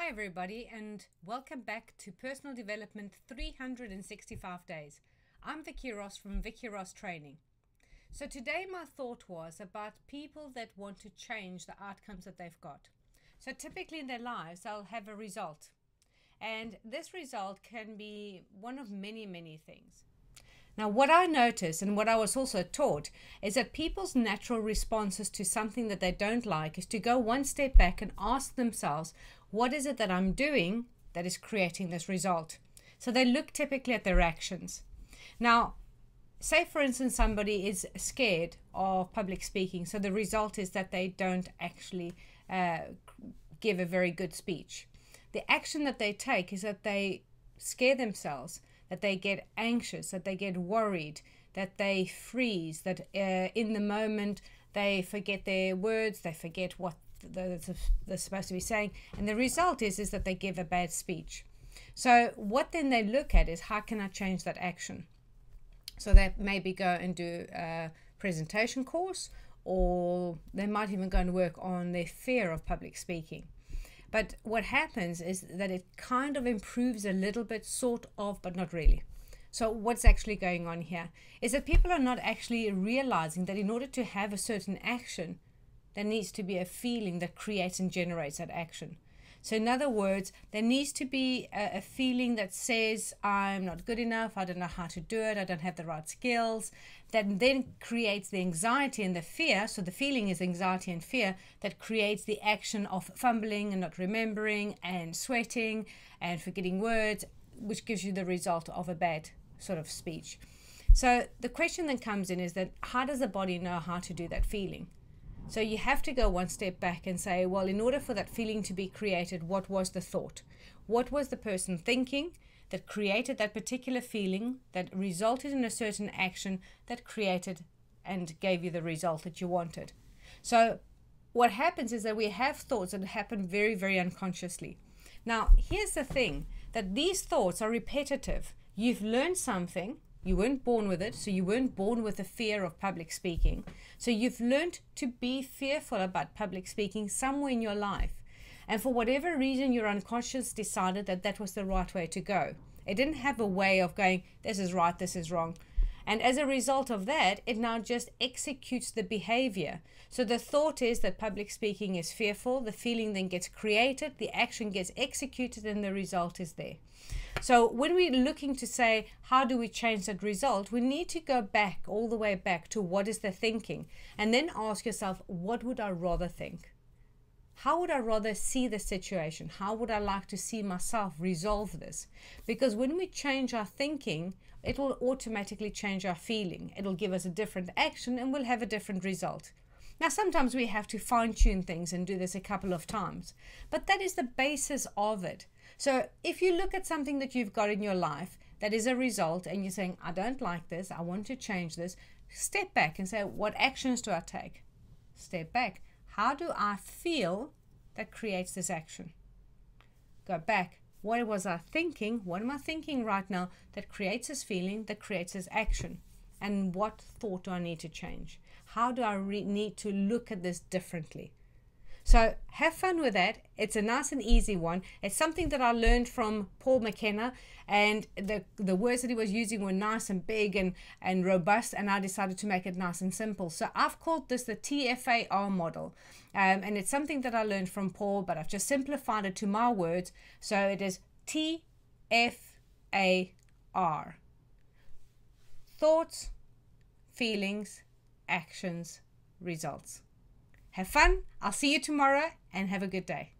Hi everybody, and welcome back to Personal Development 365 Days. I'm Vicky Ross from Vicky Ross Training. So today my thought was about people that want to change the outcomes that they've got. So typically in their lives they'll have a result, and this result can be one of many things. Now what I noticed, and what I was also taught, is that people's natural responses to something that they don't like is to go one step back and ask themselves, what is it that I'm doing that is creating this result? So they look typically at their actions. Now, say for instance somebody is scared of public speaking, so the result is that they don't actually give a very good speech. The action that they take is that they scare themselves, that they get anxious, that they get worried, that they freeze, that in the moment they forget their words, they forget what they're supposed to be saying, and the result is that they give a bad speech. So what then they look at is, how can I change that action? So they maybe go and do a presentation course, or they might even go and work on their fear of public speaking. But what happens is that it kind of improves a little bit, sort of, but not really. So what's actually going on here is that people are not actually realizing that in order to have a certain action, there needs to be a feeling that creates and generates that action. So in other words, there needs to be a feeling that says, I'm not good enough, I don't know how to do it, I don't have the right skills, that then creates the anxiety and the fear. So the feeling is anxiety and fear that creates the action of fumbling and not remembering and sweating and forgetting words, which gives you the result of a bad sort of speech. So the question then comes in is that, how does the body know how to do that feeling? So you have to go one step back and say, well, in order for that feeling to be created, what was the thought? What was the person thinking that created that particular feeling that resulted in a certain action that created and gave you the result that you wanted? So what happens is that we have thoughts that happen very unconsciously. Now, here's the thing, that these thoughts are repetitive. You've learned something. You weren't born with it, so you weren't born with the fear of public speaking. So you've learned to be fearful about public speaking somewhere in your life. And for whatever reason, your unconscious decided that that was the right way to go. It didn't have a way of going, this is right, this is wrong. And as a result of that, it now just executes the behavior. So the thought is that public speaking is fearful, the feeling then gets created, the action gets executed, and the result is there. So when we're looking to say, how do we change that result, we need to go back, all the way back to what is the thinking, and then ask yourself, what would I rather think? How would I rather see the situation? How would I like to see myself resolve this? Because when we change our thinking, it will automatically change our feeling. It'll give us a different action and we'll have a different result. Now, sometimes we have to fine-tune things and do this a couple of times, but that is the basis of it. So if you look at something that you've got in your life that is a result and you're saying, I don't like this, I want to change this, step back and say, what actions do I take? Step back. How do I feel that creates this action? Go back. What was I thinking? What am I thinking right now that creates this feeling, that creates this action? And what thought do I need to change? How do I need to look at this differently? So have fun with that. It's a nice and easy one. It's something that I learned from Paul McKenna, and the words that he was using were nice and big and robust, and I decided to make it nice and simple. So I've called this the TFAR model, and it's something that I learned from Paul, but I've just simplified it to my words. So it is TFAR. Thoughts, feelings, actions, results. Have fun. I'll see you tomorrow, and have a good day.